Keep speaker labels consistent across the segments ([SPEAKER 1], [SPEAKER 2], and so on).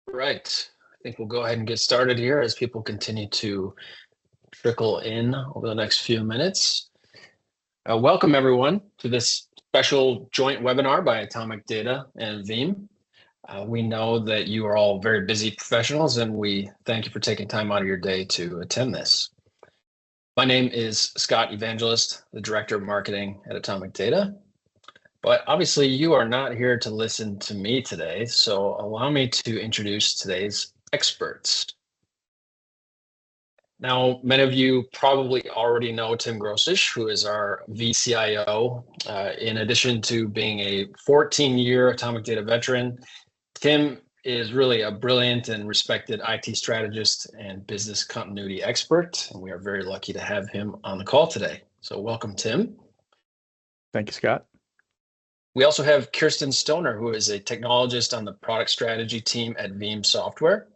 [SPEAKER 1] Right. I think we'll go ahead and get started here as people continue to trickle in over the next few minutes. Welcome, everyone, to this special joint webinar by Atomic Data and Veeam. We know that you are all very busy professionals, and we thank you for taking time out of your day to attend this. My name is Scott Evangelist, the Director of Marketing at Atomic Data. But obviously, you are not here to listen to me today, so allow me to introduce today's experts. Now, many of you probably already know Tim Grosish, who is our VCIO. In addition to being a 14-year Atomic Data veteran, Tim is really a brilliant and respected IT strategist and business continuity expert, and we are very lucky to have him on the call today. So welcome, Tim.
[SPEAKER 2] Thank you, Scott.
[SPEAKER 1] We also have Kirsten Stoner, who is a technologist on the product strategy team at Veeam Software.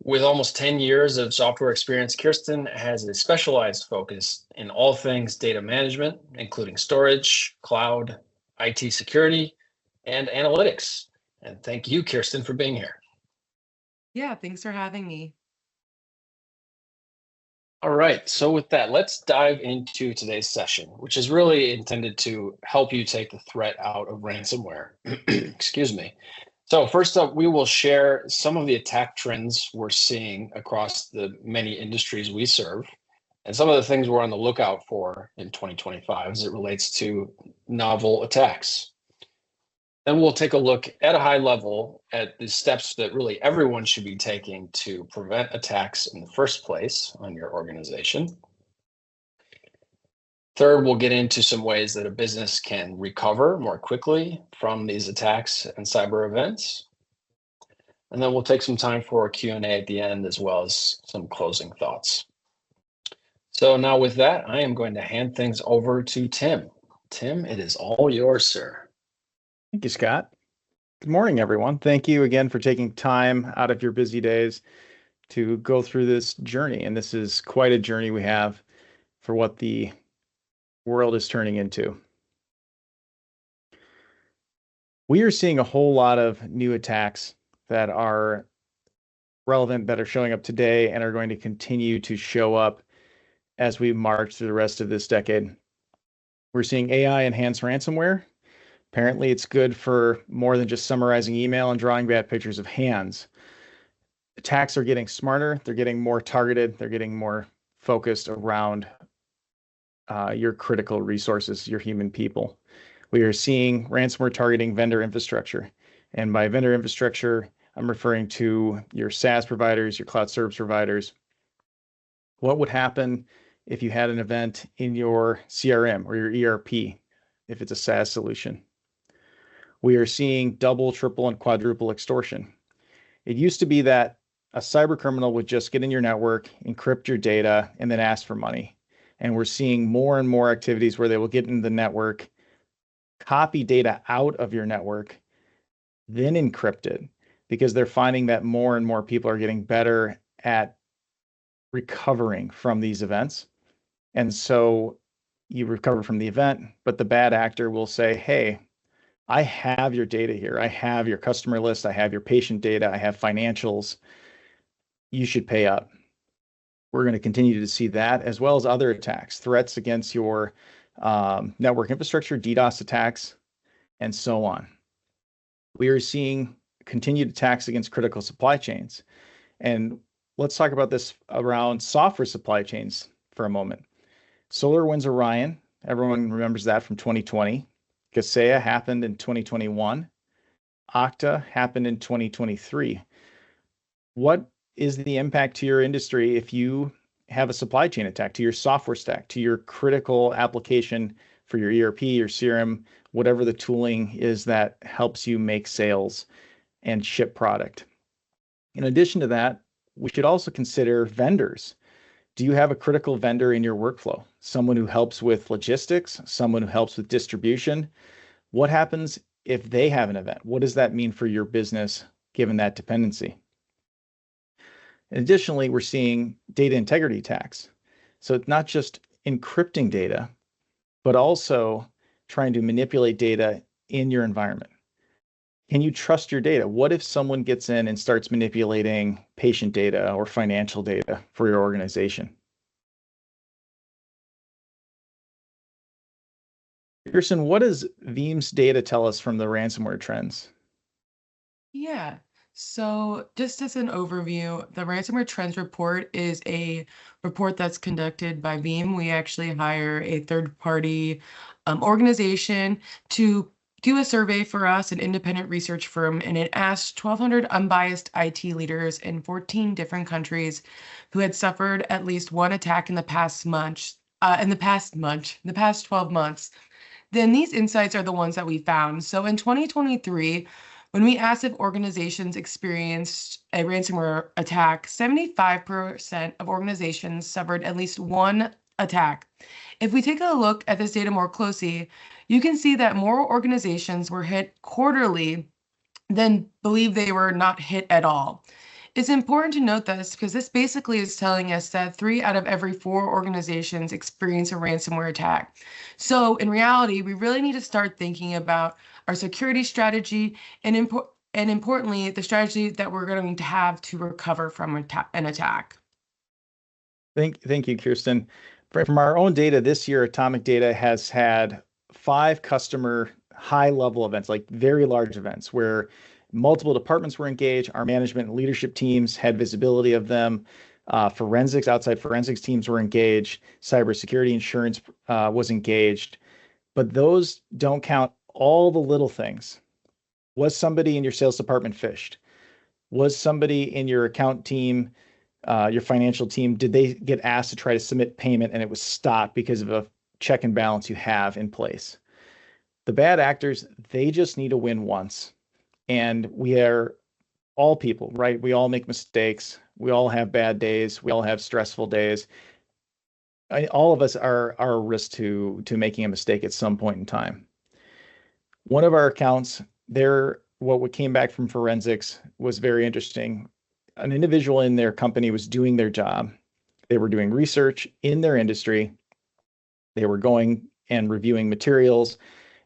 [SPEAKER 1] With almost 10 years of software experience, Kirsten has a specialized focus in all things data management, including storage, cloud, IT security, and analytics. And thank you, Kirsten, for being here.
[SPEAKER 3] Yeah, thanks for having me.
[SPEAKER 1] All right, so with that, let's dive into today's session, which is really intended to help you take the threat out of ransomware. Excuse me. So first up, we will share some of the attack trends we're seeing across the many industries we serve, and some of the things we're on the lookout for in 2025 as it relates to novel attacks. Then we'll take a look at a high level at the steps that really everyone should be taking to prevent attacks in the first place on your organization. Third, we'll get into some ways that a business can recover more quickly from these attacks and cyber events. And then we'll take some time for a Q&A at the end, as well as some closing thoughts. So now with that, I am going to hand things over to Tim. Tim, it is all yours, sir.
[SPEAKER 2] Thank you, Scott. Good morning, everyone. Thank you again for taking time out of your busy days to go through this journey. And this is quite a journey we have for what the world is turning into. We are seeing a whole lot of new attacks that are relevant, that are showing up today and are going to continue to show up as we march through the rest of this decade. We're seeing AI-enhanced ransomware. Apparently, it's good for more than just summarizing email and drawing bad pictures of hands. Attacks are getting smarter. They're getting more targeted. They're getting more focused around your critical resources, your human people. We are seeing ransomware targeting vendor infrastructure. And by vendor infrastructure, I'm referring to your SaaS providers, your cloud service providers. What would happen if you had an event in your CRM or your ERP, if it's a SaaS solution? We are seeing double, triple, and quadruple extortion. It used to be that a cyber criminal would just get in your network, encrypt your data, and then ask for money. And we're seeing more and more activities where they will get into the network, copy data out of your network, then encrypt it, because they're finding that more and more people are getting better at recovering from these events. And so you recover from the event, but the bad actor will say, hey, I have your data here. I have your customer list. I have your patient data. I have financials. You should pay up. We're going to continue to see that, as well as other attacks, threats against your network infrastructure, DDoS attacks, and so on. We are seeing continued attacks against critical supply chains. And let's talk about this around software supply chains for a moment. SolarWinds Orion, everyone remembers that from 2020. Kaseya happened in 2021. Okta happened in 2023. What is the impact to your industry if you have a supply chain attack, to your software stack, to your critical application for your ERP, your CRM, whatever the tooling is that helps you make sales and ship product? In addition to that, we should also consider vendors. Do you have a critical vendor in your workflow? Someone who helps with logistics, someone who helps with distribution? What happens if they have an event? What does that mean for your business given that dependency? Additionally, we're seeing data integrity attacks. So it's not just encrypting data, but also trying to manipulate data in your environment. Can you trust your data? What if someone gets in and starts manipulating patient data or financial data for your organization? Pearson, what does Veeam's data tell us from the ransomware trends?
[SPEAKER 3] Yeah. So just as an overview, the Ransomware Trends Report is a report that's conducted by Veeam. We actually hire a third-party organization to do a survey for us, an independent research firm, and it asked 1,200 unbiased IT leaders in 14 different countries who had suffered at least one attack in the past month, the past 12 months. Then these insights are the ones that we found. So in 2023, when we asked if organizations experienced a ransomware attack, 75% of organizations suffered at least one attack. If we take a look at this data more closely, you can see that more organizations were hit quarterly than believe they were not hit at all. It's important to note this because this basically is telling us that 3 out of every 4 organizations experience a ransomware attack. So in reality, we really need to start thinking about our security strategy and importantly, the strategy that we're going to have to recover from an attack.
[SPEAKER 2] Thank you, Kirsten. From our own data this year, Atomic Data has had 5 customer high-level events, like very large events, where multiple departments were engaged. Our management and leadership teams had visibility of them. Outside forensics teams were engaged. Cybersecurity insurance was engaged. But those don't count all the little things. Was somebody in your sales department phished? Was somebody in your account team, your financial team, did they get asked to try to submit payment and it was stopped because of a check and balance you have in place? The bad actors, they just need to win once. And we are all people, right? We all make mistakes. We all have bad days. We all have stressful days. All of us are a risk to making a mistake at some point in time. One of our accounts, what came back from forensics was very interesting. An individual in their company was doing their job. They were doing research in their industry. They were going and reviewing materials.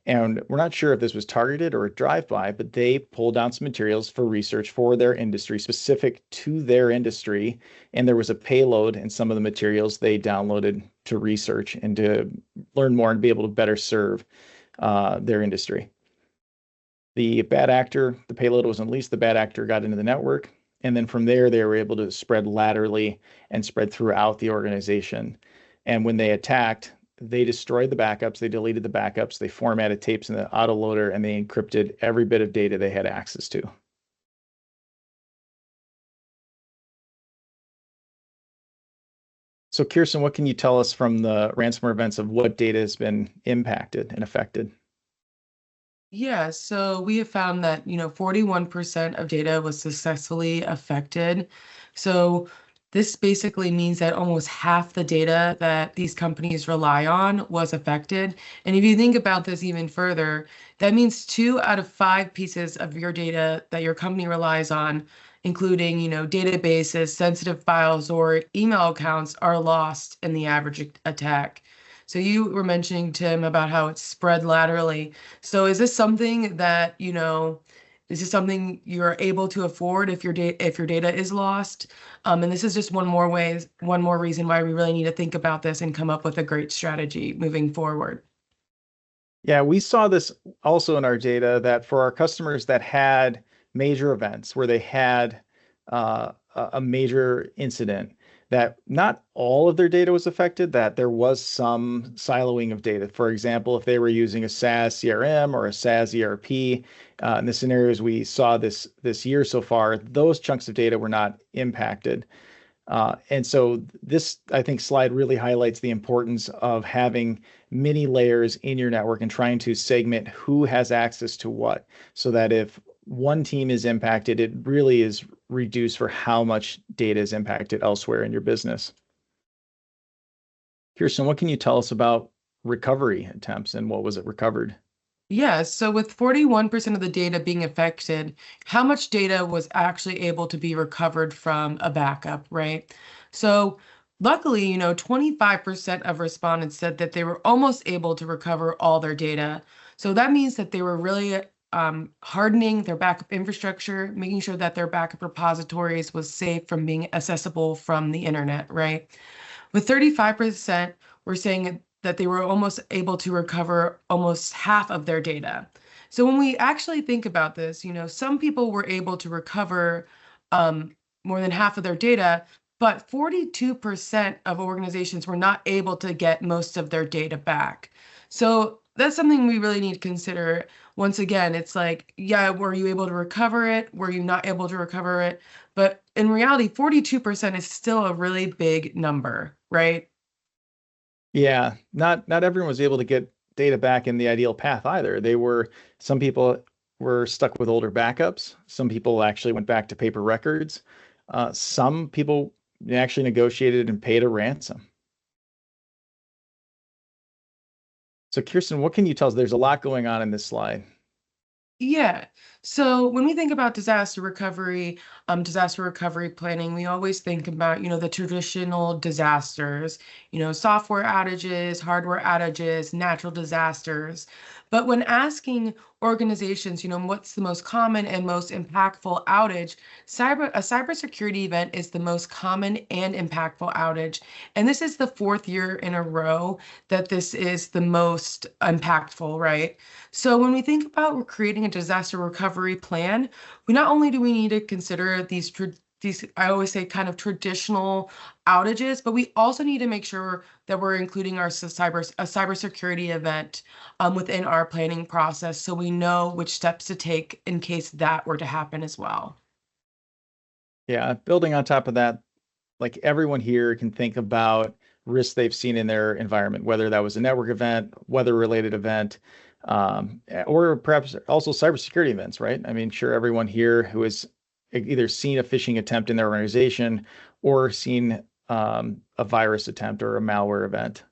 [SPEAKER 2] And we're not sure if this was targeted or a drive-by, but they pulled down some materials for research for their industry, specific to their industry. And there was a payload in some of the materials they downloaded to research and to learn more and be able to better serve their industry. The bad actor, the payload was unleashed, the bad actor got into the network. And then from there, they were able to spread laterally and spread throughout the organization. And when they attacked, they destroyed the backups, they deleted the backups, they formatted tapes in the autoloader, and they encrypted every bit of data they had access to. So Kirsten, what can you tell us from the ransomware events of what data has been impacted and affected?
[SPEAKER 3] Yeah, so we have found that, 41% of data was successfully affected. So this basically means that almost half the data that these companies rely on was affected. And if you think about this even further, that means 2 out of 5 pieces of your data that your company relies on, including, databases, sensitive files, or email accounts, are lost in the average attack. So you were mentioning, Tim, about how it's spread laterally. So is this something that, is this something you're able to afford if your data is lost? And this is just one more reason why we really need to think about this and come up with a great strategy moving forward.
[SPEAKER 2] Yeah, we saw this also in our data that for our customers that had major events where they had a major incident, that not all of their data was affected, that there was some siloing of data. For example, if they were using a SaaS CRM or a SaaS ERP, in the scenarios we saw this year so far, those chunks of data were not impacted. And so this, I think, slide really highlights the importance of having many layers in your network and trying to segment who has access to what, so that if one team is impacted, it really is reduced for how much data is impacted elsewhere in your business. Kirsten, what can you tell us about recovery attempts and what was it recovered?
[SPEAKER 3] Yeah, so with 41% of the data being affected, how much data was actually able to be recovered from a backup, right? So luckily, 25% of respondents said that they were almost able to recover all their data. So that means that they were really hardening their backup infrastructure, making sure that their backup repositories was safe from being accessible from the internet, right? With 35%, we're saying that they were almost able to recover almost half of their data. So when we actually think about this, some people were able to recover more than half of their data, but 42% of organizations were not able to get most of their data back. So that's something we really need to consider. Once again, it's like, yeah, were you able to recover it? Were you not able to recover it? But in reality, 42% is still a really big number, right?
[SPEAKER 2] Yeah, not everyone was able to get data back in the ideal path either. Some people were stuck with older backups. Some people actually went back to paper records. Some people actually negotiated and paid a ransom. So Kirsten, what can you tell us? There's a lot going on in this slide.
[SPEAKER 3] Yeah. So when we think about disaster recovery planning, we always think about, the traditional disasters, software outages, hardware outages, natural disasters. But when asking organizations, what's the most common and most impactful outage, a cybersecurity event is the most common and impactful outage. And this is the fourth year in a row that this is the most impactful, right? So when we think about creating a disaster recovery plan, not only do we need to consider these I always say kind of traditional outages, but we also need to make sure that we're including a cybersecurity event within our planning process, so we know which steps to take in case that were to happen as well.
[SPEAKER 2] Yeah, building on top of that, like everyone here can think about risks they've seen in their environment, whether that was a network event, weather-related event, or perhaps also cybersecurity events, right? I mean, sure, everyone here who has either seen a phishing attempt in their organization or seen a virus attempt or a malware event.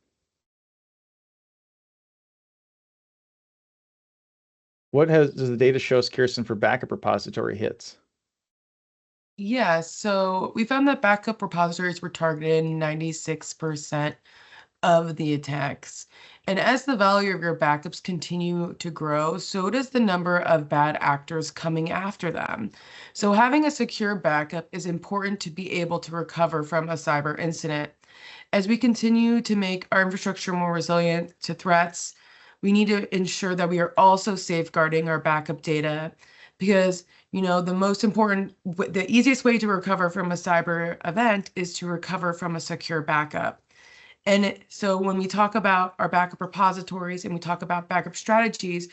[SPEAKER 2] Does the data show us, Kirsten, for backup repository hits?
[SPEAKER 3] Yeah, so we found that backup repositories were targeted in 96% of the attacks. And as the value of your backups continue to grow, so does the number of bad actors coming after them. So having a secure backup is important to be able to recover from a cyber incident. As we continue to make our infrastructure more resilient to threats, we need to ensure that we are also safeguarding our backup data because the easiest way to recover from a cyber event is to recover from a secure backup. And so when we talk about our backup repositories and we talk about backup strategies,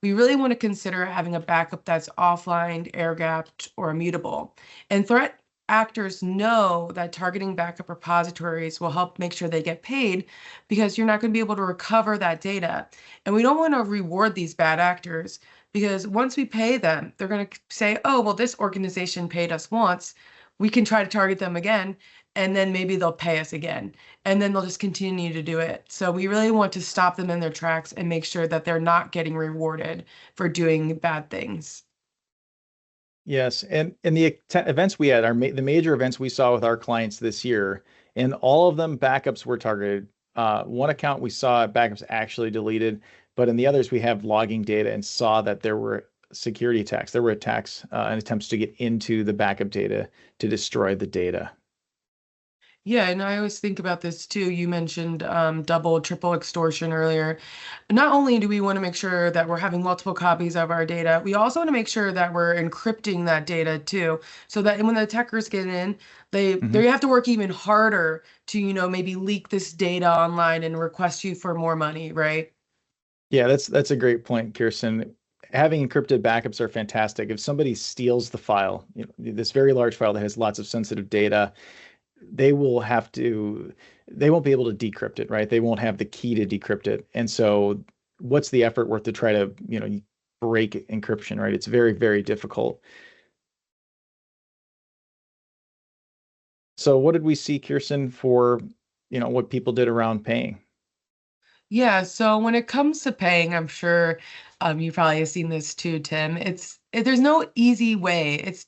[SPEAKER 3] we really want to consider having a backup that's offline, air-gapped, or immutable. And threat actors know that targeting backup repositories will help make sure they get paid because you're not going to be able to recover that data. And we don't want to reward these bad actors because once we pay them, they're going to say, oh, well, this organization paid us once. We can try to target them again, and then maybe they'll pay us again. And then they'll just continue to do it. So we really want to stop them in their tracks and make sure that they're not getting rewarded for doing bad things.
[SPEAKER 2] Yes, and the events we had, the major events we saw with our clients this year, and all of them backups were targeted. One account we saw backups actually deleted, but in the others we have logging data and saw that there were security attacks. There were attacks and attempts to get into the backup data to destroy the data.
[SPEAKER 3] Yeah, and I always think about this too. You mentioned double, triple extortion earlier. Not only do we want to make sure that we're having multiple copies of our data, we also want to make sure that we're encrypting that data too, so that when the attackers get in, they have to work even harder to, maybe leak this data online and request you for more money, right?
[SPEAKER 2] Yeah, that's a great point, Kirsten. Having encrypted backups are fantastic. If somebody steals the file, this very large file that has lots of sensitive data, they won't be able to decrypt it, right? They won't have the key to decrypt it. And so what's the effort worth to try to, break encryption, right? It's very, very difficult. So what did we see, Kirsten, for, what people did around paying?
[SPEAKER 3] Yeah, so when it comes to paying, I'm sure you probably have seen this too, Tim. There's no easy way. It's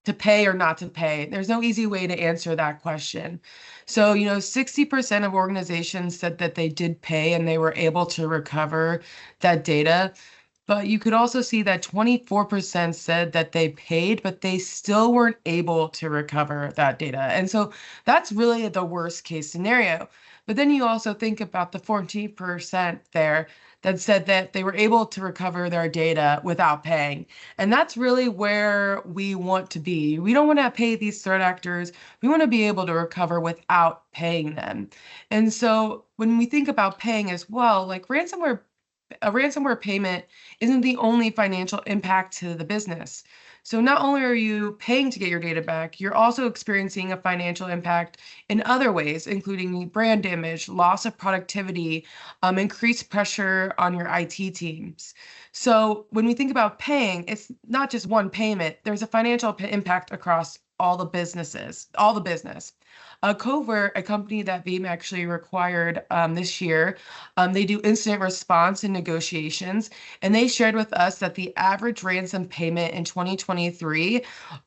[SPEAKER 3] to pay or not to pay. There's no easy way to answer that question. So, 60% of organizations said that they did pay and they were able to recover that data. But you could also see that 24% said that they paid, but they still weren't able to recover that data. And so that's really the worst case scenario. But then you also think about the 14% there that said that they were able to recover their data without paying. And that's really where we want to be. We don't want to pay these threat actors. We want to be able to recover without paying them. And so when we think about paying as well, like a ransomware payment isn't the only financial impact to the business. So not only are you paying to get your data back, you're also experiencing a financial impact in other ways, including brand damage, loss of productivity, increased pressure on your IT teams. So when we think about paying, it's not just one payment. There's a financial impact across all the business. Covert, a company that Veeam actually required this year, they do incident response and negotiations, and they shared with us that the average ransom payment in 2023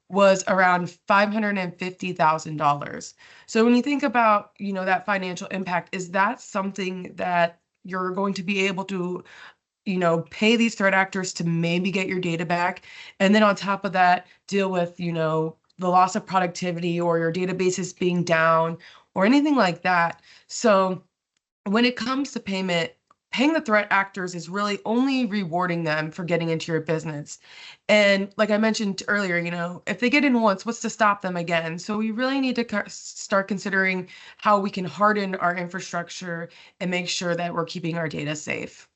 [SPEAKER 3] was around $550,000. So when you think about, that financial impact, is that something that you're going to be able to pay these threat actors to maybe get your data back? And then on top of that, deal with, the loss of productivity or your databases being down or anything like that. So when it comes to payment, paying the threat actors is really only rewarding them for getting into your business. And like I mentioned earlier, if they get in once, what's to stop them again? So we really need to start considering how we can harden our infrastructure and make sure that we're keeping our data safe.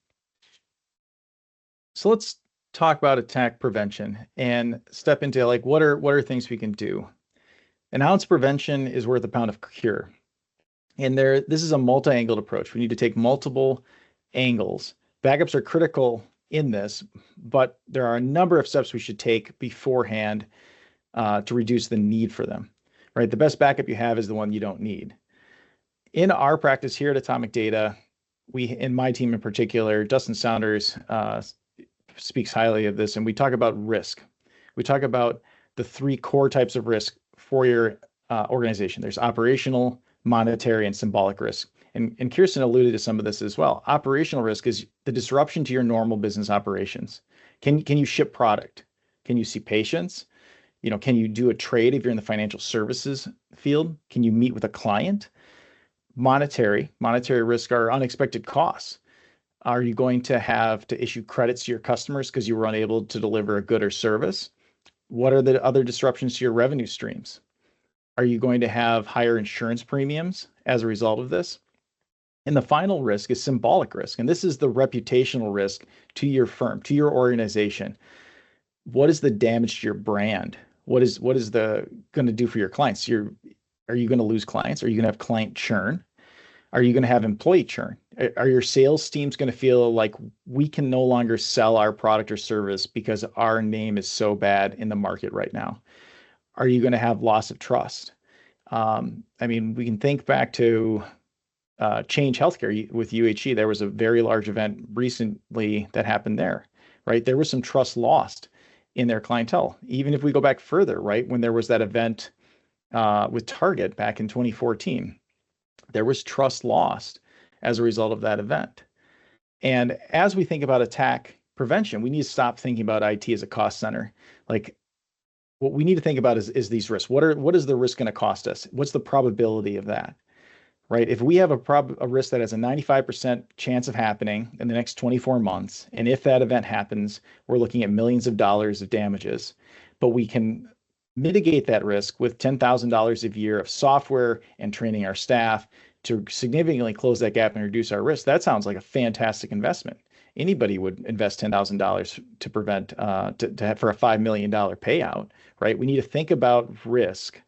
[SPEAKER 2] So let's talk about attack prevention and step into like what are things we can do. An ounce prevention is worth a pound of cure. And this is a multi-angled approach. We need to take multiple angles. Backups are critical in this, but there are a number of steps we should take beforehand to reduce the need for them. Right? The best backup you have is the one you don't need. In our practice here at Atomic Data, in my team in particular, Dustin Saunders speaks highly of this, and we talk about risk. We talk about the 3 core types of risk for your organization. There's operational, monetary, and symbolic risk. And Kirsten alluded to some of this as well. Operational risk is the disruption to your normal business operations. Can you ship product? Can you see patients? Can you do a trade if you're in the financial services field? Can you meet with a client? Monetary risk are unexpected costs. Are you going to have to issue credits to your customers because you were unable to deliver a good or service? What are the other disruptions to your revenue streams? Are you going to have higher insurance premiums as a result of this? And the final risk is symbolic risk. And this is the reputational risk to your firm, to your organization. What is the damage to your brand? What is the going to do for your clients? Are you going to lose clients? Are you going to have client churn? Are you going to have employee churn? Are your sales teams going to feel like we can no longer sell our product or service because our name is so bad in the market right now? Are you going to have loss of trust? We can think back to Change Healthcare with UHE. There was a very large event recently that happened there, right? There was some trust lost in their clientele. Even if we go back further, right, when there was that event with Target back in 2014, there was trust lost as a result of that event. And as we think about attack prevention, we need to stop thinking about IT as a cost center. Like, what we need to think about is these risks. What is the risk going to cost us? What's the probability of that? Right? If we have a risk that has a 95% chance of happening in the next 24 months, and if that event happens, we're looking at millions of dollars of damages, but we can mitigate that risk with $10,000 a year of software and training our staff to significantly close that gap and reduce our risk. That sounds like a fantastic investment. Anybody would invest $10,000 to prevent for a $5 million payout, right? We need to think about risk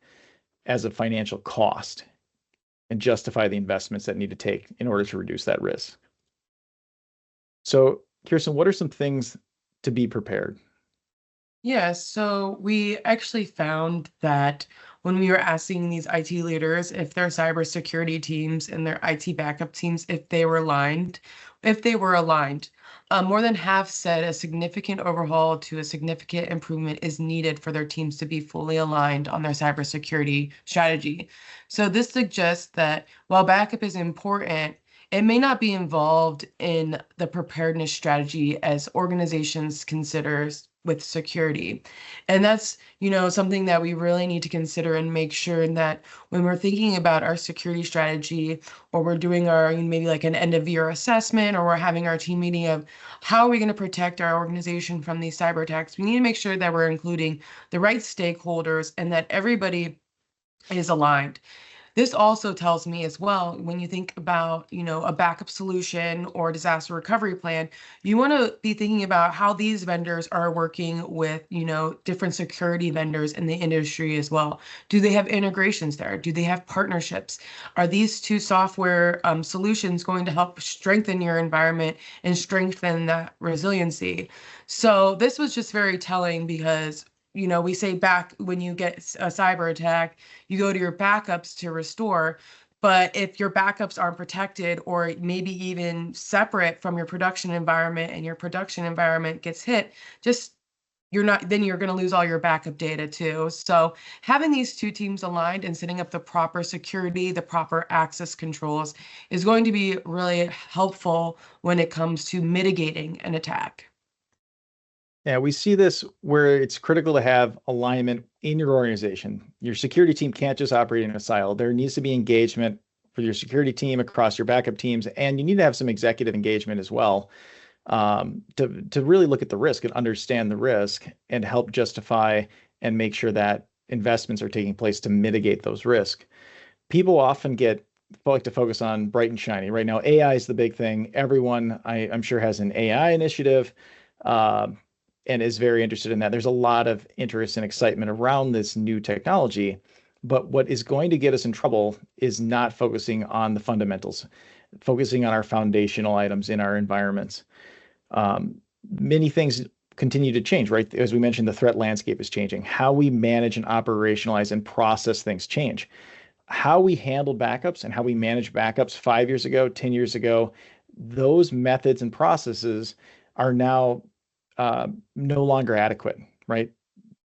[SPEAKER 2] as a financial cost and justify the investments that need to take in order to reduce that risk. So, Kirsten, what are some things to be prepared?
[SPEAKER 3] Yeah, so we actually found that when we were asking these IT leaders if their cybersecurity teams and their IT backup teams, if they were aligned, more than half said a significant overhaul to a significant improvement is needed for their teams to be fully aligned on their cybersecurity strategy. So this suggests that while backup is important, it may not be involved in the preparedness strategy as organizations consider with security. And that's, something that we really need to consider and make sure that when we're thinking about our security strategy, or we're doing our maybe like an end of year assessment, or we're having our team meeting of how are we going to protect our organization from these cyber attacks, we need to make sure that we're including the right stakeholders and that everybody is aligned. This also tells me as well, when you think about, a backup solution or disaster recovery plan, you want to be thinking about how these vendors are working with, different security vendors in the industry as well. Do they have integrations there? Do they have partnerships? Are these two software solutions going to help strengthen your environment and strengthen that resiliency? So this was just very telling because we say back when you get a cyber attack, you go to your backups to restore. But if your backups aren't protected or maybe even separate from your production environment and your production environment gets hit, then you're going to lose all your backup data too. So having these two teams aligned and setting up the proper security, the proper access controls is going to be really helpful when it comes to mitigating an attack.
[SPEAKER 2] Yeah, we see this where it's critical to have alignment in your organization. Your security team can't just operate in a silo. There needs to be engagement for your security team across your backup teams, and you need to have some executive engagement as well, to really look at the risk and understand the risk and help justify and make sure that investments are taking place to mitigate those risks. People often like to focus on bright and shiny. Right now, AI is the big thing. Everyone, I'm sure, has an AI initiative. And is very interested in that. There's a lot of interest and excitement around this new technology, but what is going to get us in trouble is not focusing on the fundamentals, focusing on our foundational items in our environments. Many things continue to change, right? As we mentioned, the threat landscape is changing. How we manage and operationalize and process things change. How we handle backups and how we manage backups 5 years ago, 10 years ago, those methods and processes are now no longer adequate, right?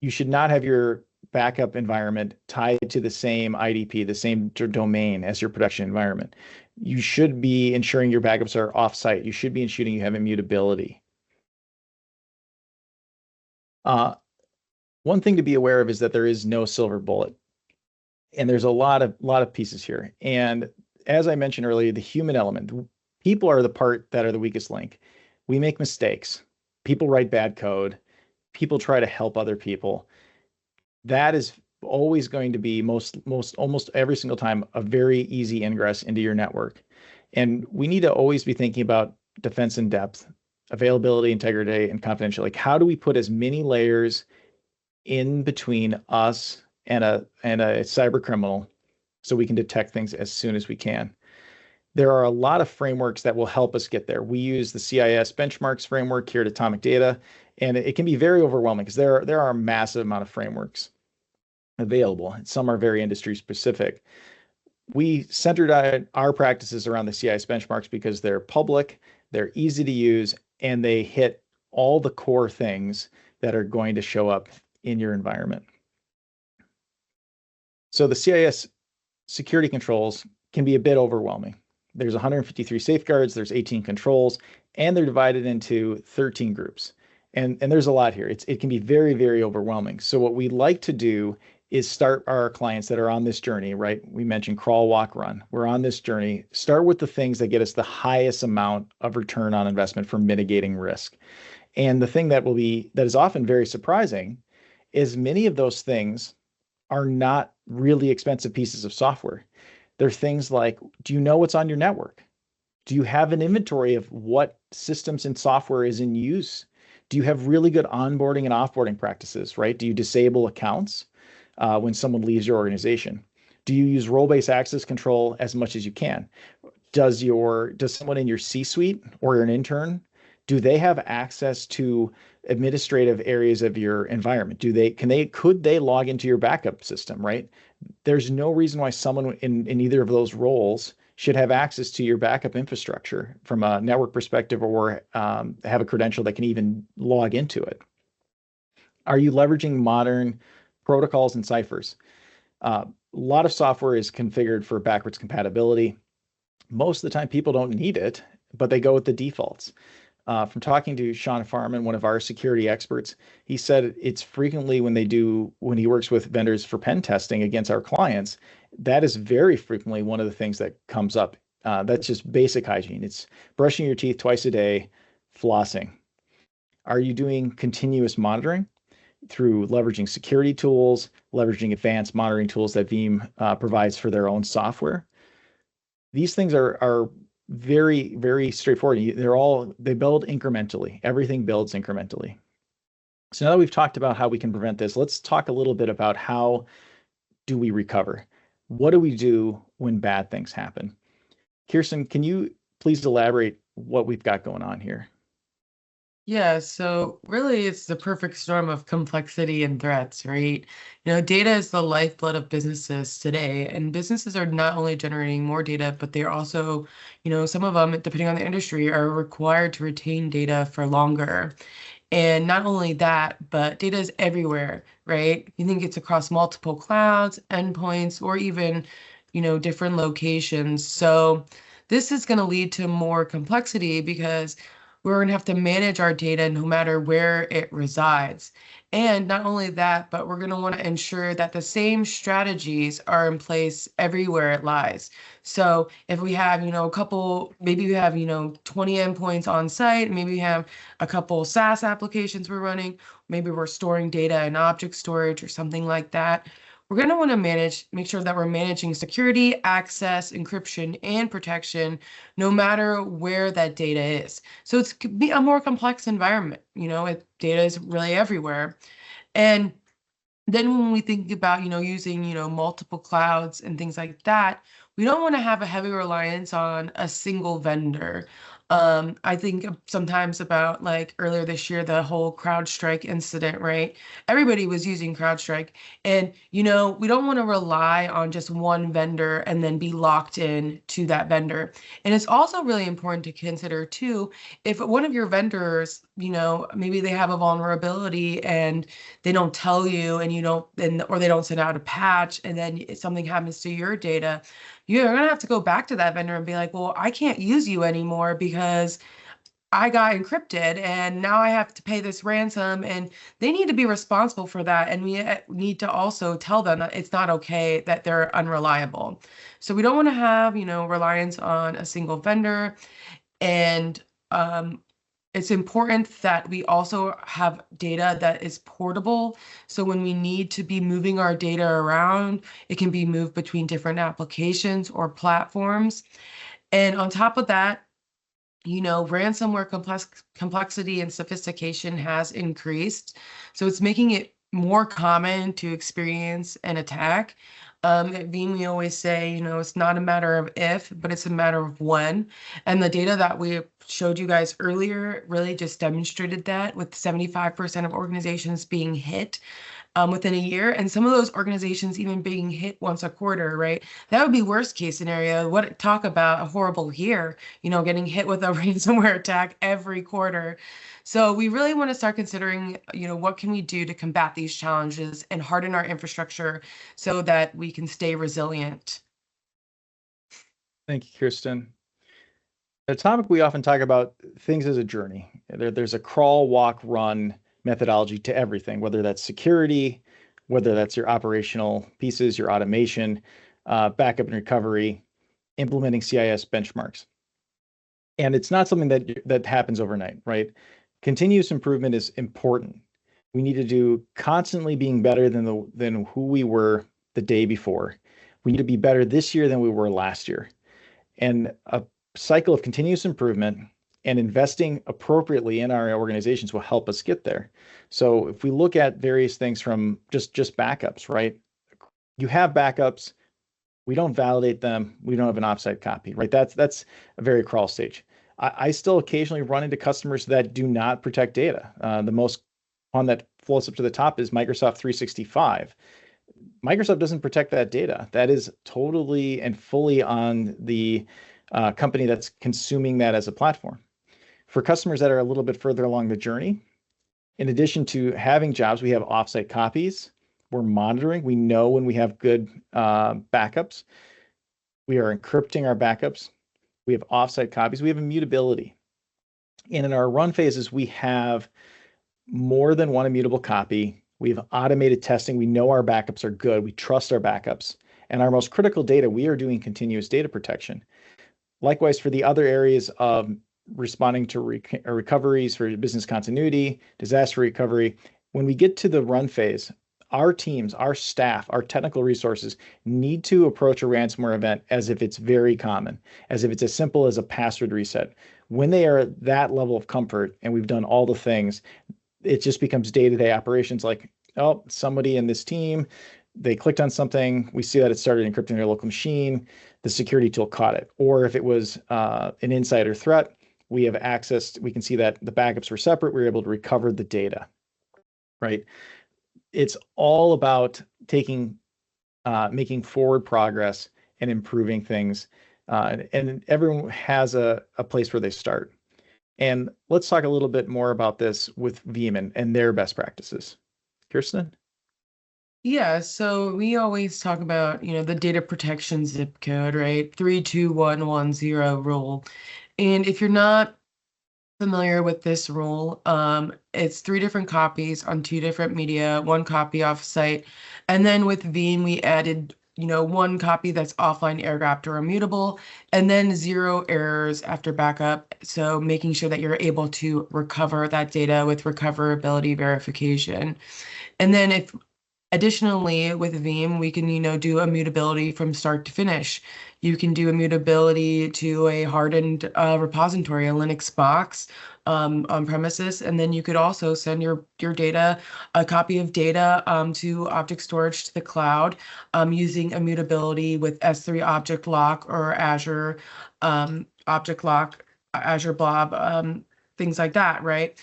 [SPEAKER 2] You should not have your backup environment tied to the same IDP, the same domain as your production environment. You should be ensuring your backups are offsite. You should be ensuring you have immutability. One thing to be aware of is that there is no silver bullet, and there's a lot of pieces here. And as I mentioned earlier, the human element, people are the part that are the weakest link. We make mistakes. People write bad code. People try to help other people. That is always going to be almost every single time a very easy ingress into your network. And we need to always be thinking about defense in depth, availability, integrity, and confidentiality. Like, how do we put as many layers in between us and a cyber criminal so we can detect things as soon as we can? There are a lot of frameworks that will help us get there. We use the CIS benchmarks framework here at Atomic Data, and it can be very overwhelming because there are a massive amount of frameworks available. Some are very industry specific. We centered our practices around the CIS benchmarks because they're public, they're easy to use, and they hit all the core things that are going to show up in your environment. So the CIS security controls can be a bit overwhelming. There's 153 safeguards, there's 18 controls, and they're divided into 13 groups. And there's a lot here. It can be very, very overwhelming. So what we like to do is start our clients that are on this journey, right? We mentioned crawl, walk, run. We're on this journey. Start with the things that get us the highest amount of return on investment for mitigating risk. And the thing that is often very surprising is many of those things are not really expensive pieces of software. They're things like, do you know what's on your network? Do you have an inventory of what systems and software is in use? Do you have really good onboarding and offboarding practices, right? Do you disable accounts when someone leaves your organization? Do you use role-based access control as much as you can? Does someone in your C-suite or an intern, do they have access to administrative areas of your environment? Could they log into your backup system, right? There's no reason why someone in either of those roles should have access to your backup infrastructure from a network perspective, or have a credential that can even log into it. Are you leveraging modern protocols and ciphers? A lot of software is configured for backwards compatibility. Most of the time people don't need it, but they go with the defaults. From talking to Sean Farman, one of our security experts, he said it's frequently when he works with vendors for pen testing against our clients, that is very frequently one of the things that comes up. That's just basic hygiene. It's brushing your teeth twice a day, flossing. Are you doing continuous monitoring through leveraging security tools, leveraging advanced monitoring tools that Veeam provides for their own software? These things are very, very straightforward. They build incrementally. Everything builds incrementally. So now that we've talked about how we can prevent this, let's talk a little bit about how do we recover? What do we do when bad things happen? Kirsten, can you please elaborate what we've got going on here?
[SPEAKER 3] Yeah, so really it's the perfect storm of complexity and threats, right? Data is the lifeblood of businesses today, and businesses are not only generating more data, but they're also, some of them, depending on the industry, are required to retain data for longer. And not only that, but data is everywhere, right? You think it's across multiple clouds, endpoints, or even, different locations. So this is going to lead to more complexity because we're going to have to manage our data no matter where it resides. And not only that, but we're going to want to ensure that the same strategies are in place everywhere it lies. So if we have, maybe we have, 20 endpoints on site, maybe we have a couple SaaS applications we're running, maybe we're storing data in object storage or something like that. We're going to want to make sure that we're managing security, access, encryption, and protection, no matter where that data is. So it's could be a more complex environment. Data is really everywhere. And then when we think about, using, multiple clouds and things like that, we don't want to have a heavy reliance on a single vendor. I think sometimes about like earlier this year, the whole CrowdStrike incident, right? Everybody was using CrowdStrike. And, we don't want to rely on just one vendor and then be locked in to that vendor. And it's also really important to consider too, if one of your vendors, maybe they have a vulnerability and they don't tell you and or they don't send out a patch and then if something happens to your data, you're going to have to go back to that vendor and be like, well, I can't use you anymore because I got encrypted and now I have to pay this ransom, and they need to be responsible for that. And we need to also tell them that it's not okay that they're unreliable. So we don't want to have, reliance on a single vendor. And it's important that we also have data that is portable. So when we need to be moving our data around, it can be moved between different applications or platforms. And on top of that, ransomware complexity and sophistication has increased. So it's making it more common to experience an attack. At Veeam, we always say, it's not a matter of if, but it's a matter of when. And the data that we showed you guys earlier really just demonstrated that, with 75% of organizations being hit within a year, and some of those organizations even being hit once a quarter, right? That would be worst case scenario. Talk about a horrible year, getting hit with a ransomware attack every quarter. So we really want to start considering, what can we do to combat these challenges and harden our infrastructure so that we can stay resilient.
[SPEAKER 2] Thank you, Kirsten. At Atomic, we often talk about things as a journey. There's a crawl, walk, run methodology to everything, whether that's security, whether that's your operational pieces, your automation, backup and recovery, implementing CIS benchmarks. And it's not something that happens overnight, right? Continuous improvement is important. We need to do constantly being better than who we were the day before. We need to be better this year than we were last year. And a cycle of continuous improvement and investing appropriately in our organizations will help us get there. So if we look at various things from just backups, right? You have backups, we don't validate them, we don't have an offsite copy, right? That's a very crawl stage. I still occasionally run into customers that do not protect data. The most one that floats up to the top is Microsoft 365. Microsoft doesn't protect that data. That is totally and fully on the company that's consuming that as a platform. For customers that are a little bit further along the journey, in addition to having jobs, we have offsite copies. We're monitoring. We know when we have good backups. We are encrypting our backups. we have offsite copies, we have immutability. And in our run phases, we have more than one immutable copy. We have automated testing. We know our backups are good. We trust our backups. And our most critical data, we are doing continuous data protection. Likewise, for the other areas of responding to recoveries for business continuity, disaster recovery, when we get to the run phase, our teams, our staff, our technical resources need to approach a ransomware event as if it's very common, as if it's as simple as a password reset. When they are at that level of comfort and we've done all the things, it just becomes day-to-day operations like, oh, somebody in this team, they clicked on something, we see that it started encrypting their local machine, the security tool caught it. Or if it was an insider threat, we have access, we can see that the backups were separate, we were able to recover the data, right? It's all about making forward progress and improving things. And everyone has a place where they start. And let's talk a little bit more about this with Veeam and their best practices. Kirsten?
[SPEAKER 3] Yeah, so we always talk about, the data protection zip code, right? 32110 rule. And if you're not familiar with this rule, it's 3 different copies on 2 different media, 1 copy off-site. And then with Veeam, we added, 1 copy that's offline, air-gapped, or immutable, and then 0 errors after backup. So making sure that you're able to recover that data with recoverability verification. And then if additionally, with Veeam, we can, do immutability from start to finish. You can do immutability to a hardened repository, a Linux box on premises, and then you could also send your data, a copy of data to object storage to the cloud using immutability with S3 Object Lock or Azure Object Lock, Azure Blob, things like that, right?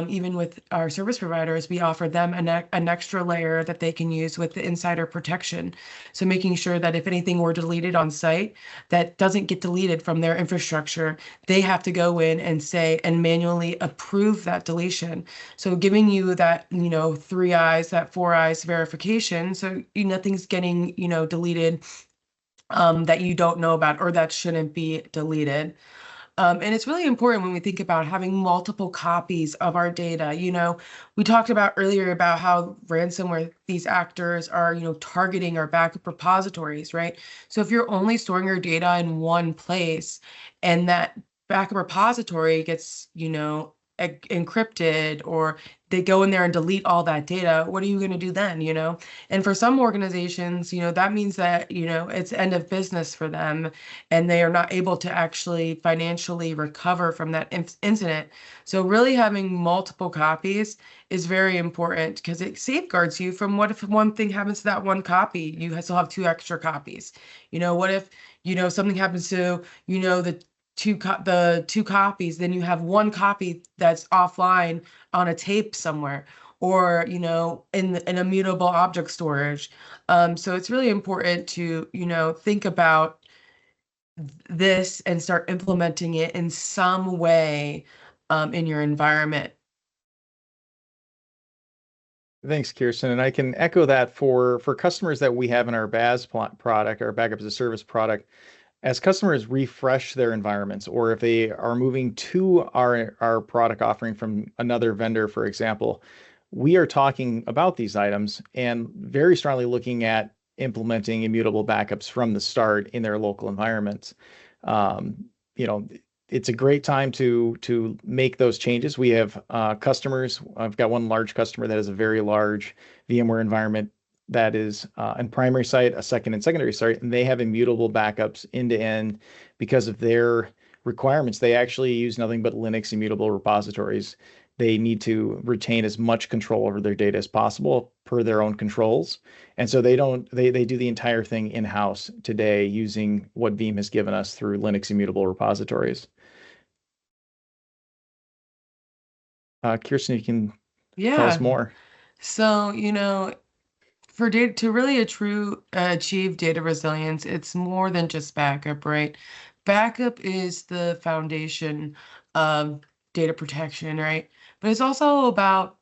[SPEAKER 3] Even with our service providers, we offer them an extra layer that they can use with the insider protection. So making sure that if anything were deleted on site, that doesn't get deleted from their infrastructure, they have to go in and say and manually approve that deletion. So giving you that, 3 eyes, that 4 eyes verification, so nothing's getting, deleted that you don't know about or that shouldn't be deleted. And it's really important when we think about having multiple copies of our data. We talked about earlier about how ransomware, these actors are, targeting our backup repositories, right? So if you're only storing your data in one place and that backup repository gets, encrypted, or they go in there and delete all that data, what are you going to do then, And for some organizations, that means that, it's end of business for them and they are not able to actually financially recover from that incident. So really having multiple copies is very important because it safeguards you from what if one thing happens to that one copy, you still have 2 extra copies. What if, something happens to, the 2 copies, then you have 1 copy that's offline on a tape somewhere, or in an immutable object storage. So it's really important to think about this and start implementing it in some way in your environment.
[SPEAKER 2] Thanks, Kirsten. And I can echo that for customers that we have in our BAS product, our backup as a service product. As customers refresh their environments, or if they are moving to our product offering from another vendor, for example, we are talking about these items and very strongly looking at implementing immutable backups from the start in their local environments. It's a great time to make those changes. We have customers. I've got one large customer that has a very large VMware environment that is a primary site, a second and secondary site, and they have immutable backups end to end because of their requirements. They actually use nothing but Linux immutable repositories. They need to retain as much control over their data as possible per their own controls. And so they do the entire thing in-house today using what Veeam has given us through Linux immutable repositories. Kirsten, you can tell us more.
[SPEAKER 3] So, for data to really achieve data resilience, it's more than just backup, right? Backup is the foundation of data protection, right? But it's also about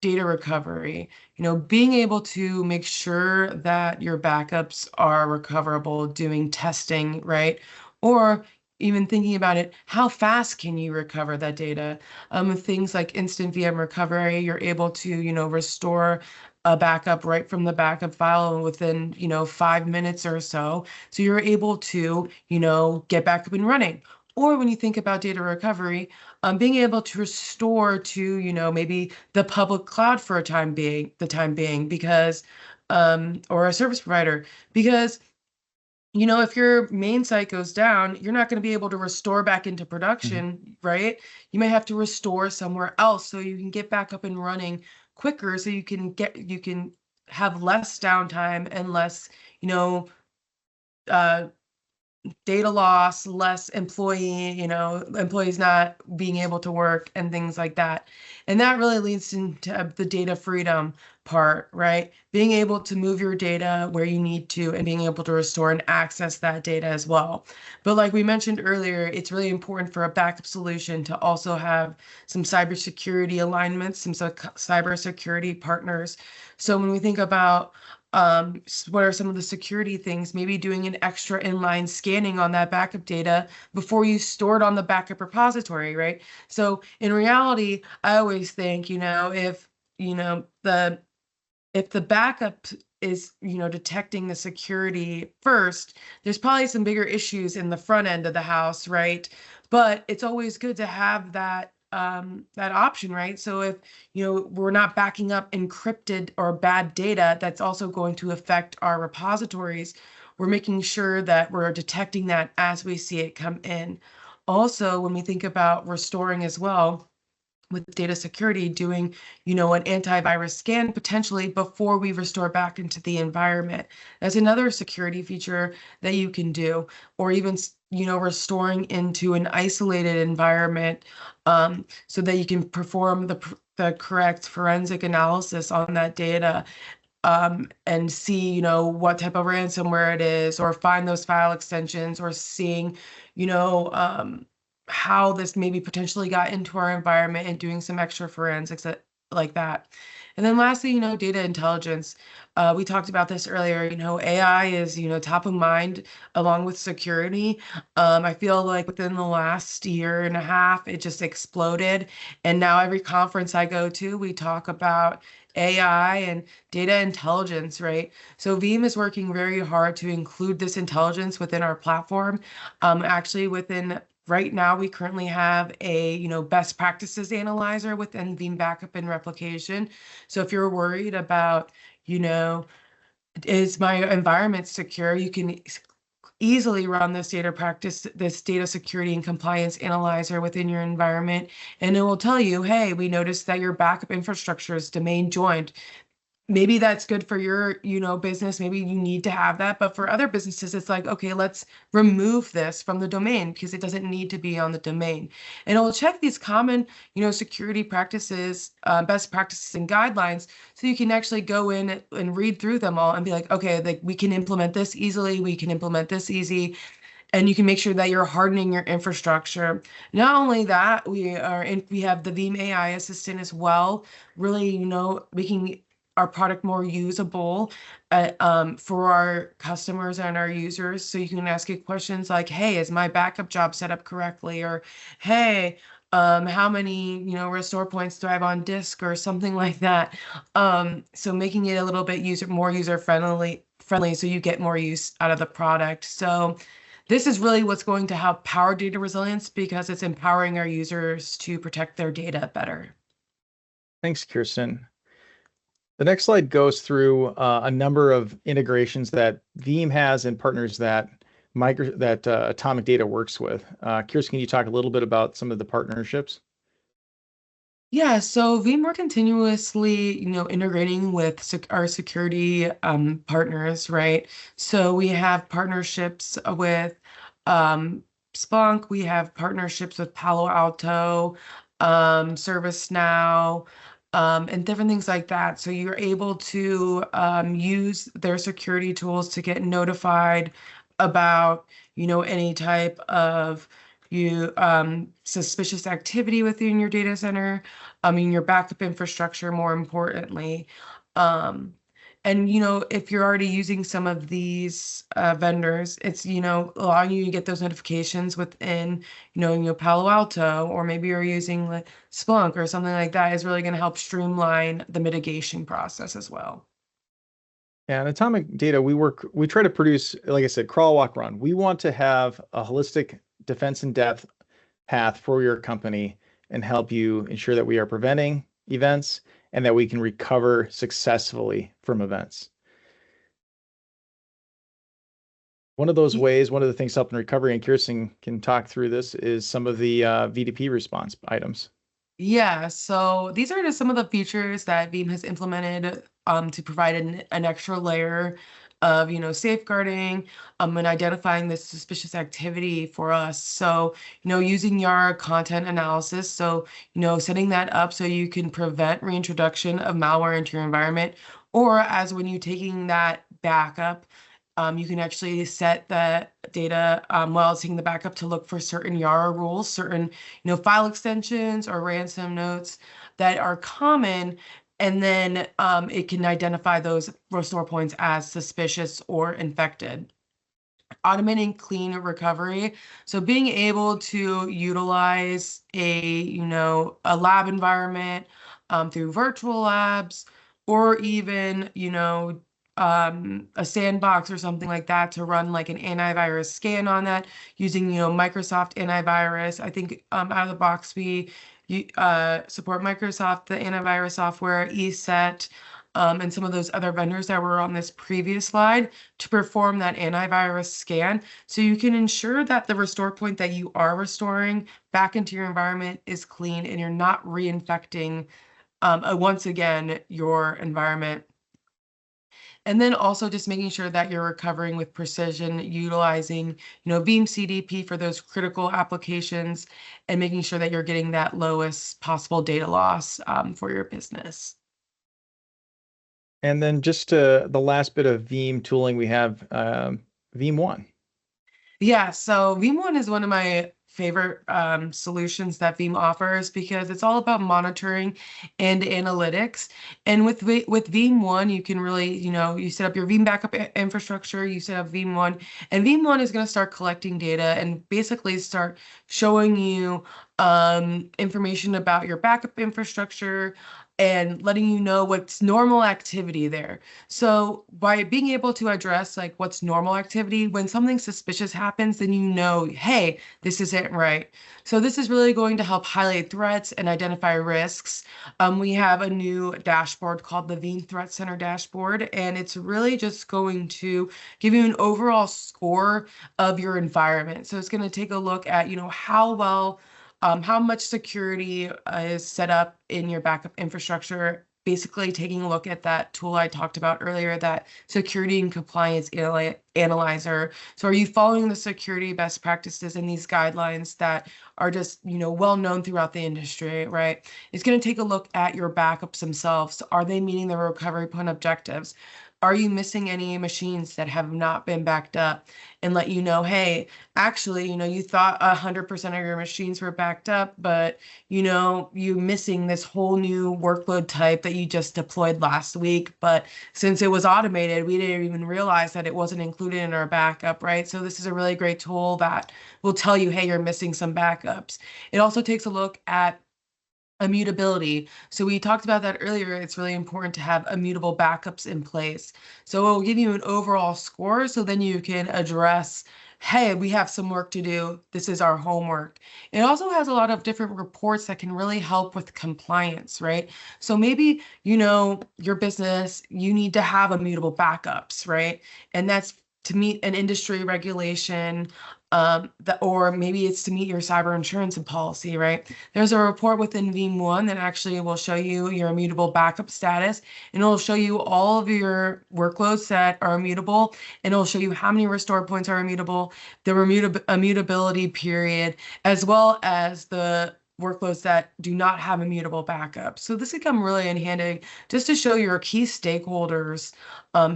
[SPEAKER 3] data recovery, being able to make sure that your backups are recoverable, doing testing, right? Or even thinking about it, how fast can you recover that data? Things like instant VM recovery, you're able to, restore a backup right from the backup file within, 5 minutes or so. So you're able to, get back up and running. Or when you think about data recovery, being able to restore to, maybe the public cloud for the time being, because, or a service provider, because if your main site goes down, you're not going to be able to restore back into production, right? You may have to restore somewhere else so you can get back up and running quicker, so you can have less downtime and less, uh, data loss, less employees not being able to work and things like that. And that really leads into the data freedom part, right? Being able to move your data where you need to and being able to restore and access that data as well. But like we mentioned earlier, it's really important for a backup solution to also have some cybersecurity alignments, some cybersecurity partners. So when we think about what are some of the security things? Maybe doing an extra inline scanning on that backup data before you store it on the backup repository, right? So in reality, I always think, if the backup is, detecting the security first, there's probably some bigger issues in the front end of the house, right? But it's always good to have that option, right? So if, we're not backing up encrypted or bad data, that's also going to affect our repositories. We're making sure that we're detecting that as we see it come in. Also, when we think about restoring as well, with data security, doing, an antivirus scan potentially before we restore back into the environment. That's another security feature that you can do, or even, restoring into an isolated environment, so that you can perform the correct forensic analysis on that data, and see, what type of ransomware it is, or find those file extensions, or seeing, how this maybe potentially got into our environment, and doing some extra forensics like that. And then lastly, data intelligence. We talked about this earlier, AI is, top of mind along with security. I feel like within the last year and a half, it just exploded. And now every conference I go to, we talk about AI and data intelligence, right? So Veeam is working very hard to include this intelligence within our platform. Actually, right now, we currently have a, best practices analyzer within Veeam Backup and Replication. So if you're worried about, is my environment secure, you can easily run this data security and compliance analyzer within your environment, and it will tell you, hey, we noticed that your backup infrastructure is domain joined. Maybe that's good for your, business. Maybe you need to have that. But for other businesses, it's like, okay, let's remove this from the domain because it doesn't need to be on the domain. And it will check these common, security practices, best practices and guidelines. So you can actually go in and read through them all and be like, okay, like we can implement this easily. We can implement this easy. And you can make sure that you're hardening your infrastructure. Not only that, we have the Veeam AI assistant as well, really, making our product more usable for our customers and our users. So you can ask it questions like, hey, is my backup job set up correctly? Or, hey, how many, restore points do I have on disk, or something like that. So making it a little bit more user friendly, so you get more use out of the product. So this is really what's going to help power data resilience, because it's empowering our users to protect their data better.
[SPEAKER 2] Thanks, Kirsten. The next slide goes through a number of integrations that Veeam has and partners that Atomic Data works with. Kirsten, can you talk a little bit about some of the partnerships?
[SPEAKER 3] Yeah, so Veeam, we're continuously, integrating with our security partners, right? So we have partnerships with Splunk, we have partnerships with Palo Alto, ServiceNow, and different things like that. So you're able to use their security tools to get notified about, any type of suspicious activity within your data center, your backup infrastructure, more importantly. And, if you're already using some of these vendors, it's, allowing you to get those notifications within, Palo Alto, or maybe you're using like Splunk or something like that, is really going to help streamline the mitigation process as well.
[SPEAKER 2] Yeah, and Atomic Data, we try to produce, like I said, crawl, walk, run. We want to have a holistic defense in depth path for your company and help you ensure that we are preventing events and that we can recover successfully from events. One of those ways, one of the things helping recovery, and Kirsten can talk through this, is some of the VDP response items.
[SPEAKER 3] Yeah, so these are just some of the features that Veeam has implemented to provide an extra layer of, safeguarding and identifying this suspicious activity for us. So, using your content analysis, so, setting that up so you can prevent reintroduction of malware into your environment, or as when you're taking that backup, you can actually set the data while it's taking the backup to look for certain YARA rules, certain file extensions or ransom notes that are common, and then it can identify those restore points as suspicious or infected. Automating clean recovery. So being able to utilize a lab environment through virtual labs, or even, a sandbox or something like that to run like an antivirus scan on that using, Microsoft antivirus. I think out of the box we support Microsoft, the antivirus software, ESET, and some of those other vendors that were on this previous slide to perform that antivirus scan. So you can ensure that the restore point that you are restoring back into your environment is clean and you're not reinfecting, once again, your environment. And then also just making sure that you're recovering with precision, utilizing, Veeam CDP for those critical applications, and making sure that you're getting that lowest possible data loss for your business.
[SPEAKER 2] And then just the last bit of Veeam tooling, we have Veeam One.
[SPEAKER 3] Yeah, so Veeam One is one of my favorite solutions that Veeam offers because it's all about monitoring and analytics. And with Veeam One, you can really, you set up your Veeam backup infrastructure, you set up Veeam One, and Veeam One is going to start collecting data and basically start showing you information about your backup infrastructure and letting you know what's normal activity there. So by being able to address like what's normal activity, when something suspicious happens, then hey, this isn't right. So this is really going to help highlight threats and identify risks. We have a new dashboard called the Veeam Threat Center dashboard, and it's really just going to give you an overall score of your environment. So it's going to take a look at, how much security is set up in your backup infrastructure, basically taking a look at that tool I talked about earlier, that security and compliance analyzer. So are you following the security best practices and these guidelines that are just, well known throughout the industry, right? It's going to take a look at your backups themselves. Are they meeting the recovery point objectives? Are you missing any machines that have not been backed up? And let you know, hey, actually, you thought 100% of your machines were backed up, but, you're missing this whole new workload type that you just deployed last week. But since it was automated, we didn't even realize that it wasn't included in our backup, right? So this is a really great tool that will tell you, hey, you're missing some backups. It also takes a look at immutability. So we talked about that earlier. It's really important to have immutable backups in place. So it will give you an overall score. So then you can address, hey, we have some work to do. This is our homework. It also has a lot of different reports that can really help with compliance, right? So maybe, your business, you need to have immutable backups, right? And that's to meet an industry regulation, or maybe it's to meet your cyber insurance policy, right? There's a report within Veeam One that actually will show you your immutable backup status, and it'll show you all of your workloads that are immutable, and it'll show you how many restore points are immutable, the immutability period, as well as the workloads that do not have immutable backups. So this can come really in handy just to show your key stakeholders,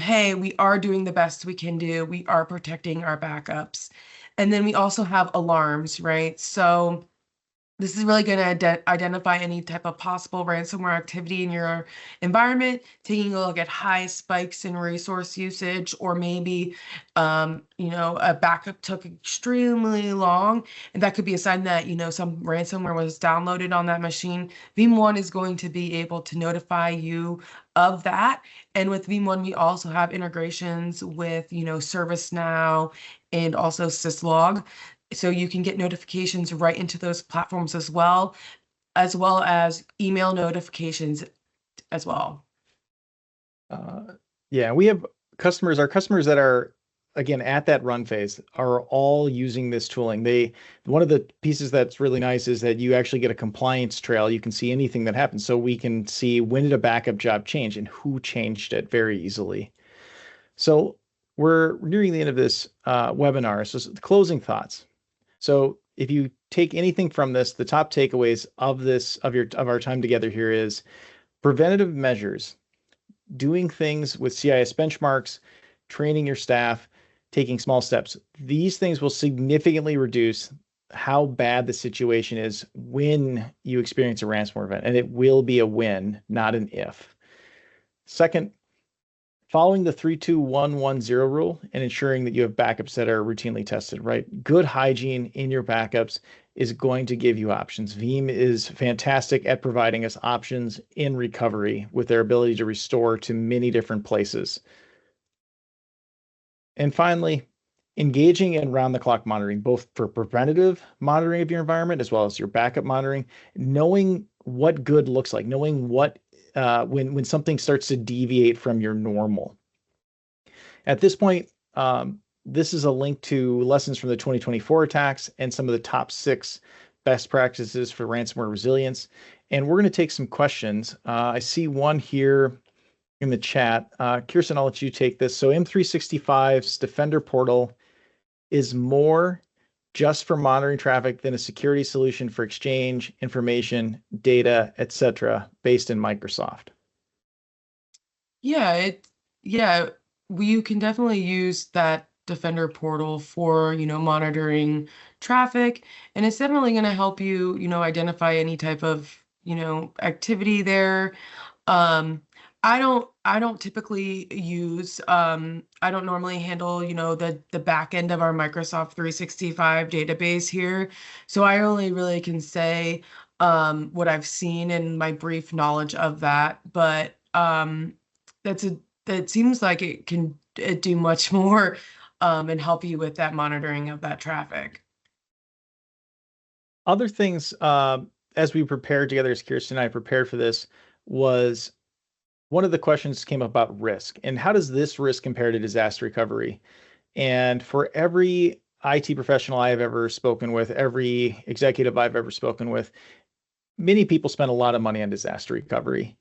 [SPEAKER 3] hey, we are doing the best we can do. We are protecting our backups. And then we also have alarms, right? So This is really going to identify any type of possible ransomware activity in your environment, taking a look at high spikes in resource usage, or maybe, a backup took extremely long, and that could be a sign that, some ransomware was downloaded on that machine. Veeam One is going to be able to notify you of that. And with Veeam One, we also have integrations with, ServiceNow and also Syslog. So you can get notifications right into those platforms as well as email notifications as well.
[SPEAKER 2] Yeah, we have customers, our customers that are, again, at that run phase are all using this tooling. One of the pieces that's really nice is that you actually get a compliance trail. You can see anything that happens. So we can see when did a backup job change and who changed it very easily. So we're nearing the end of this webinar. So the closing thoughts. So if you take anything from this, the top takeaways of our time together here is preventative measures, doing things with CIS benchmarks, training your staff, taking small steps. These things will significantly reduce how bad the situation is when you experience a ransomware event, and it will be a win, not an if. Second, following the 3-2-1-1-0 rule and ensuring that you have backups that are routinely tested, right? Good hygiene in your backups is going to give you options. Veeam is fantastic at providing us options in recovery with their ability to restore to many different places. And finally, engaging in round-the-clock monitoring, both for preventative monitoring of your environment as well as your backup monitoring, knowing what good looks like, knowing what when something starts to deviate from your normal. At this point, this is a link to lessons from the 2024 attacks and some of the top 6 best practices for ransomware resilience. And we're going to take some questions. I see one here in the chat. Kirsten, I'll let you take this. So M365's Defender portal is more just for monitoring traffic than a security solution for exchange, information, data, etc., based in Microsoft.
[SPEAKER 3] Yeah, you can definitely use that Defender portal for, monitoring traffic, and it's definitely going to help you, identify any type of, activity there. I don't typically use I don't normally handle, the back end of our Microsoft 365 database here. So I only really can say what I've seen in my brief knowledge of that. But that seems like it can do much more and help you with that monitoring of that traffic.
[SPEAKER 2] Other things, as we prepared together, as Kirsten and I prepared for this, was one of the questions came up about risk and how does this risk compare to disaster recovery? And for every IT professional I have ever spoken with, every executive I've ever spoken with, many people spend a lot of money on disaster recovery.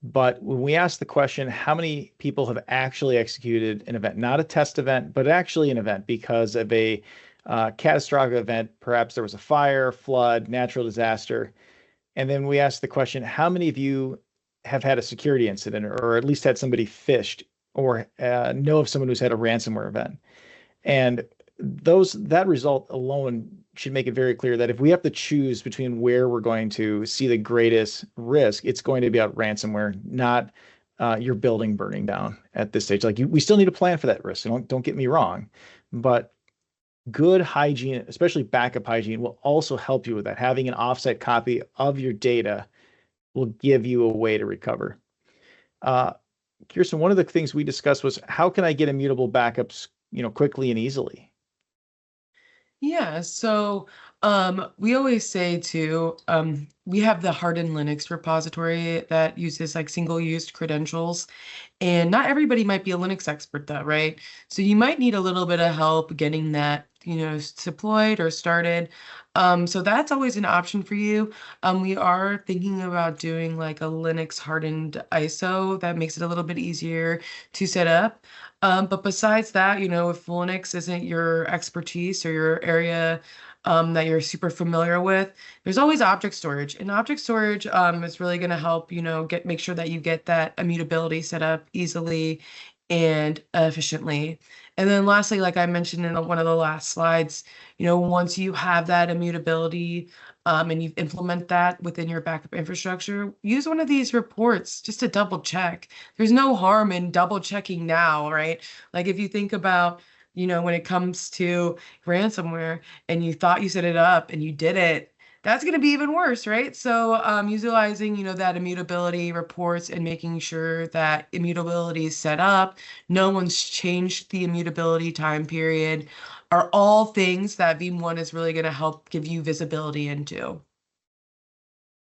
[SPEAKER 2] But when we ask the question, how many people have actually executed an event, not a test event, but actually an event because of a catastrophic event, perhaps there was a fire, flood, natural disaster. And then we ask the question, how many of you have had a security incident or at least had somebody phished or know of someone who's had a ransomware event? And that result alone should make it very clear that if we have to choose between where we're going to see the greatest risk, it's going to be about ransomware, not your building burning down at this stage. Like we still need a plan for that risk. So don't get me wrong, but good hygiene, especially backup hygiene, will also help you with that. Having an offsite copy of your data will give you a way to recover. Kirsten, one of the things we discussed was how can I get immutable backups, quickly and easily?
[SPEAKER 3] Yeah, so we always say too, we have the hardened Linux repository that uses like single-use credentials, and not everybody might be a Linux expert though, right? So you might need a little bit of help getting that, deployed or started. So that's always an option for you. We are thinking about doing like a Linux hardened ISO that makes it a little bit easier to set up. But besides that, if Linux isn't your expertise or your area that you're super familiar with, there's always object storage. And object storage is really going to help, make sure that you get that immutability set up easily and efficiently. And then lastly, like I mentioned in one of the last slides, once you have that immutability and you implement that within your backup infrastructure, use one of these reports just to double check. There's no harm in double checking now, right? Like if you think about, when it comes to ransomware and you thought you set it up and you did it, that's going to be even worse, right? So utilizing, that immutability reports and making sure that immutability is set up, no one's changed the immutability time period, are all things that Veeam 1 is really going to help give you visibility into.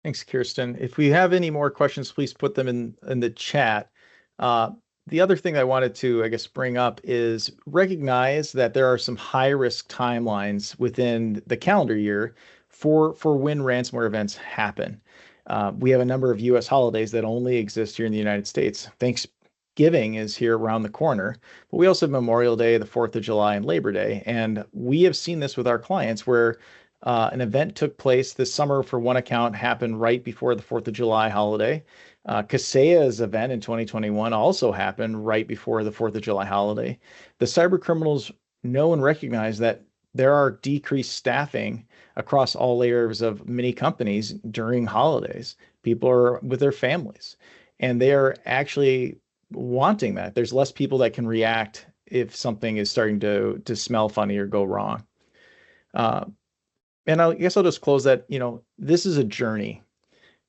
[SPEAKER 2] Thanks, Kirsten. If we have any more questions, please put them in the chat. The other thing I wanted to, I guess, bring up is recognize that there are some high-risk timelines within the calendar year for when ransomware events happen. We have a number of U.S. holidays that only exist here in the United States. Thanksgiving is here around the corner, but we also have Memorial Day, the 4th of July, and Labor Day. And we have seen this with our clients where an event took place this summer for one account, happened right before the 4th of July holiday. Kaseya's event in 2021 also happened right before the 4th of July holiday. The cyber criminals know and recognize that there are decreased staffing across all layers of many companies during holidays. People are with their families, and they are actually wanting that. There's less people that can react if something is starting to smell funny or go wrong. And I guess I'll just close that, this is a journey,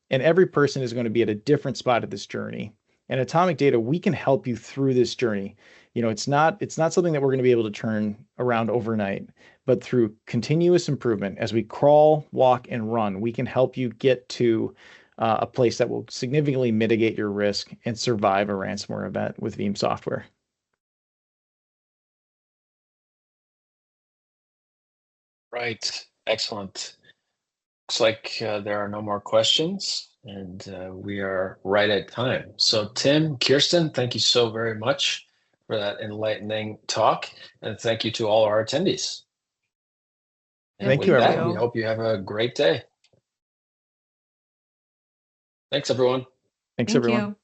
[SPEAKER 2] and every person is going to be at a different spot of this journey. And Atomic Data, we can help you through this journey. It's not something that we're going to be able to turn around overnight, but through continuous improvement, as we crawl, walk, and run, we can help you get to a place that will significantly mitigate your risk and survive a ransomware event with Veeam software.
[SPEAKER 1] Right. Excellent. Looks like there are no more questions, and we are right at time. So Tim, Kirsten, thank you so very much for that enlightening talk, and thank you to all our attendees. And
[SPEAKER 2] Thank
[SPEAKER 1] with
[SPEAKER 2] you,
[SPEAKER 1] that,
[SPEAKER 2] everyone.
[SPEAKER 1] we hope you have a great day. Thanks, everyone.
[SPEAKER 2] Thanks,
[SPEAKER 3] Thank
[SPEAKER 2] everyone.
[SPEAKER 3] you.